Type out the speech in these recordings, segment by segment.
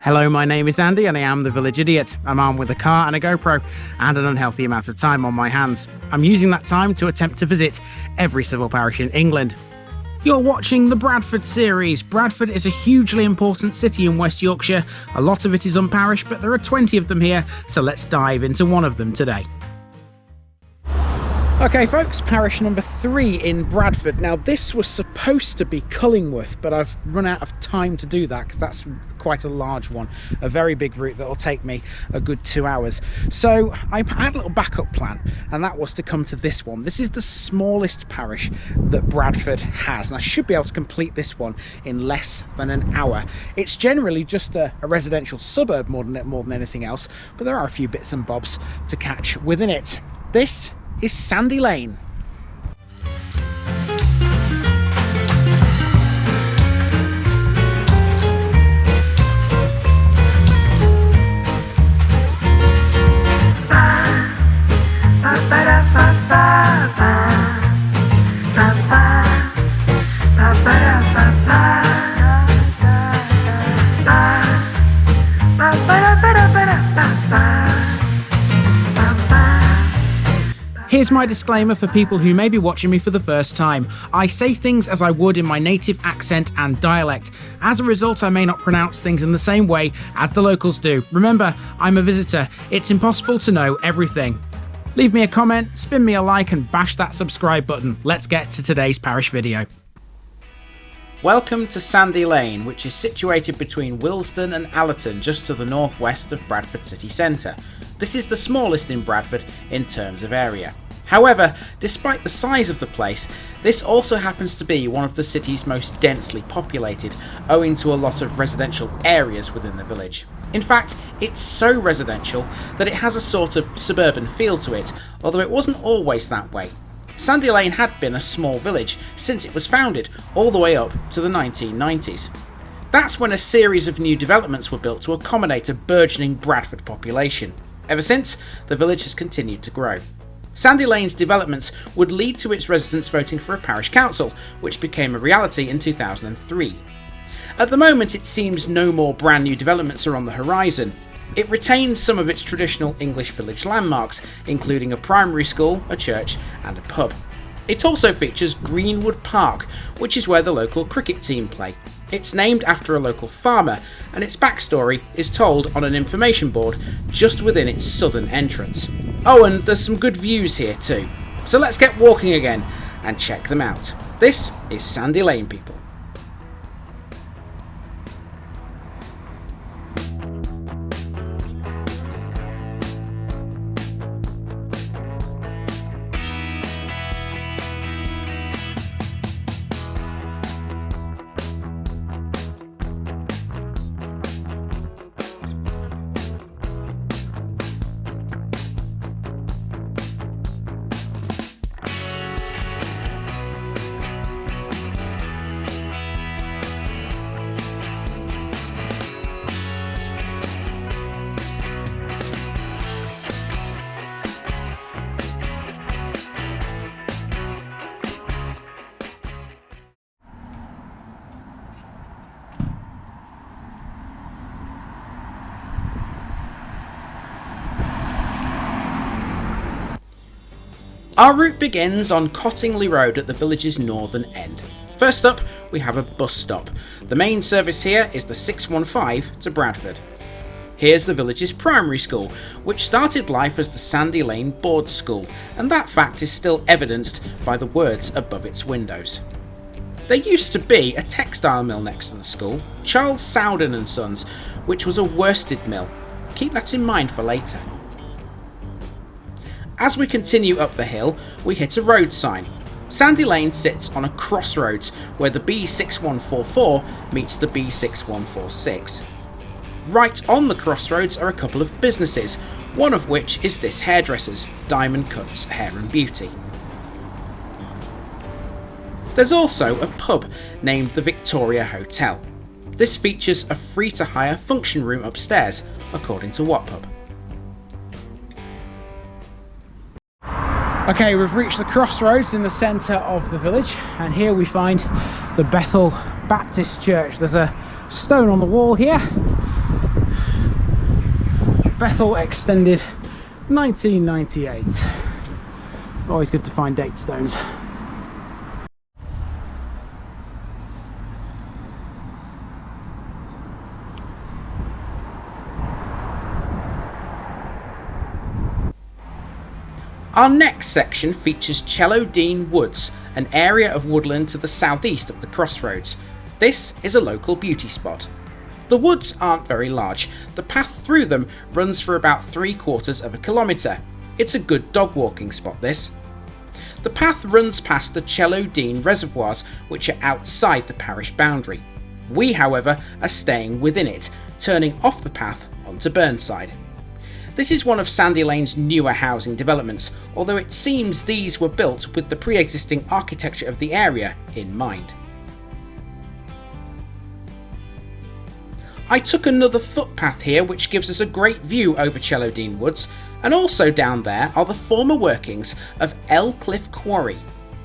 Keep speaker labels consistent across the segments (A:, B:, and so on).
A: Hello, my name is Andy and I am the Village Idiot. I'm armed with a car and a GoPro and an unhealthy amount of time on my hands. I'm using that time to attempt to visit every civil parish in England. You're watching the Bradford series. Bradford is a hugely important city in West Yorkshire. A lot of it is unparished, but there are 20 of them here, so let's dive into one of them today. Okay folks, parish number 3 in Bradford. Now this was supposed to be Cullingworth, but I've run out of time to do that because that's quite a large one, a very big route that will take me a good 2 hours. So I had a little backup plan, and that was to come to this one. This is the smallest parish that Bradford has, and I should be able to complete this one in less than an hour. It's generally just a residential suburb more than anything else, but there are a few bits and bobs to catch within it. This is Sandy Lane. Here's my disclaimer for people who may be watching me for the first time. I say things as I would in my native accent and dialect. As a result, I may not pronounce things in the same way as the locals do. Remember, I'm a visitor. It's impossible to know everything. Leave me a comment, spin me a like and bash that subscribe button. Let's get to today's parish video. Welcome to Sandy Lane, which is situated between Wilsden and Allerton, just to the northwest of Bradford city centre. This is the smallest in Bradford in terms of area. However, despite the size of the place, this also happens to be one of the city's most densely populated, owing to a lot of residential areas within the village. In fact, it's so residential that it has a sort of suburban feel to it, although it wasn't always that way. Sandy Lane had been a small village since it was founded, all the way up to the 1990s. That's when a series of new developments were built to accommodate a burgeoning Bradford population. Ever since, the village has continued to grow. Sandy Lane's developments would lead to its residents voting for a parish council, which became a reality in 2003. At the moment, it seems no more brand new developments are on the horizon. It retains some of its traditional English village landmarks, including a primary school, a church and a pub. It also features Greenwood Park, which is where the local cricket team play. It's named after a local farmer, and its backstory is told on an information board just within its southern entrance. Oh, and there's some good views here too. So let's get walking again and check them out. This is Sandy Lane, people. Our route begins on Cottingley Road at the village's northern end. First up, we have a bus stop. The main service here is the 615 to Bradford. Here's the village's primary school, which started life as the Sandy Lane Board School, and that fact is still evidenced by the words above its windows. There used to be a textile mill next to the school, Charles Sowden and Sons, which was a worsted mill. Keep that in mind for later. As we continue up the hill, we hit a road sign. Sandy Lane sits on a crossroads where the B6144 meets the B6146. Right on the crossroads are a couple of businesses, one of which is this hairdresser's, Diamond Cuts Hair and Beauty. There's also a pub named the Victoria Hotel. This features a free-to-hire function room upstairs, according to WhatPub. Okay, we've reached the crossroads in the centre of the village, and here we find the Bethel Baptist Church. There's a stone on the wall here Bethel extended 1998. Always good to find date stones. Our next section features Chellow-Dean Woods, an area of woodland to the southeast of the crossroads. This is a local beauty spot. The woods aren't very large. The path through them runs for about 3/4 of a kilometre. It's a good dog walking spot, this. The path runs past the Chellow-Dean reservoirs, which are outside the parish boundary. We, however, are staying within it, turning off the path onto Burnside. This is one of Sandy Lane's newer housing developments, although it seems these were built with the pre-existing architecture of the area in mind. I took another footpath here which gives us a great view over Chellow-Dean Woods, and also down there are the former workings of Cliff Quarry.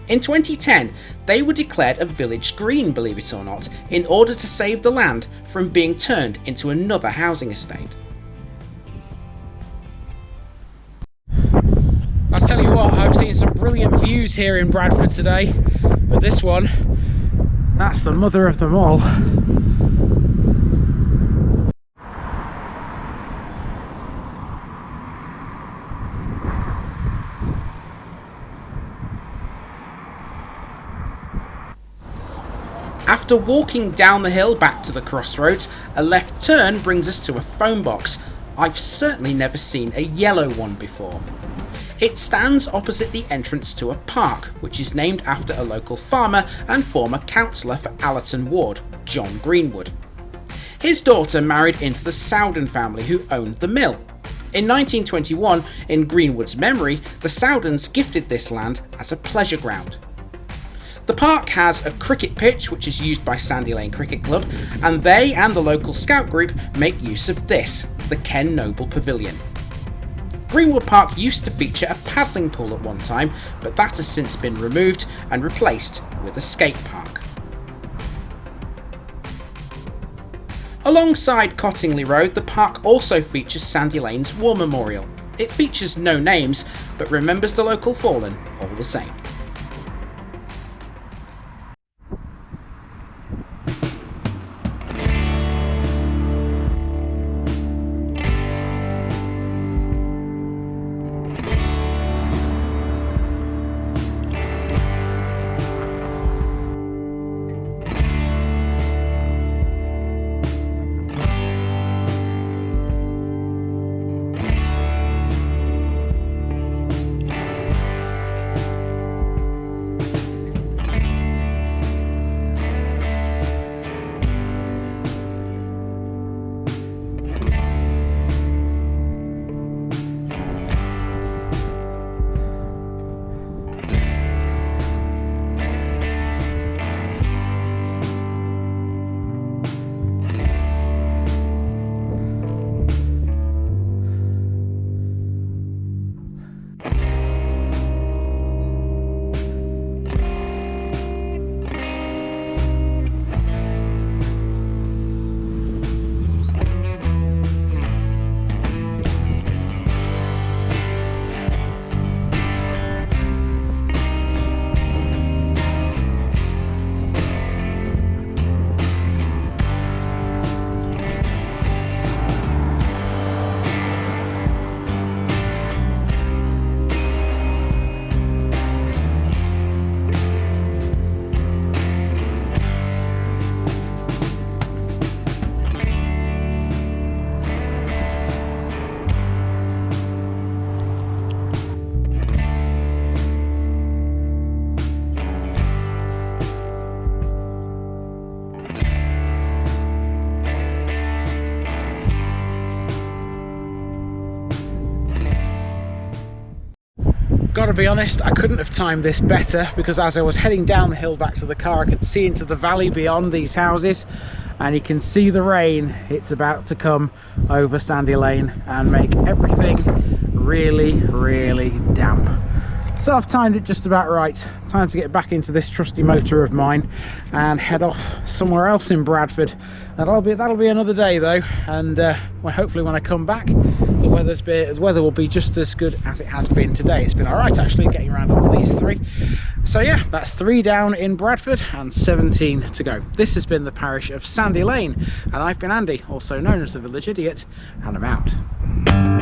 A: In 2010, they were declared a village green, believe it or not, in order to save the land from being turned into another housing estate. I'll tell you what, I've seen some brilliant views here in Bradford today, but this one, that's the mother of them all. After walking down the hill back to the crossroads, a left turn brings us to a phone box. I've certainly never seen a yellow one before. It stands opposite the entrance to a park, which is named after a local farmer and former councillor for Allerton Ward, John Greenwood. His daughter married into the Sowden family who owned the mill. In 1921, in Greenwood's memory, the Sowdens gifted this land as a pleasure ground. The park has a cricket pitch which is used by Sandy Lane Cricket Club, and they and the local scout group make use of this, the Ken Noble Pavilion. Greenwood Park used to feature a paddling pool at one time, but that has since been removed and replaced with a skate park. Alongside Cottingley Road, the park also features Sandy Lane's War Memorial. It features no names, but remembers the local fallen all the same. Gotta be honest, I couldn't have timed this better, because as I was heading down the hill back to the car, I could see into the valley beyond these houses, and you can see the rain. It's about to come over Sandy Lane and make everything really, really damp. So I've timed it just about right. Time to get back into this trusty motor of mine and head off somewhere else in Bradford. That'll be another day though, and hopefully when I come back, the weather will be just as good as it has been today. It's been all right actually getting around all these 3. So yeah, that's 3 down in Bradford and 17 to go. This has been the parish of Sandy Lane, and I've been Andy, also known as the Village Idiot, and I'm out.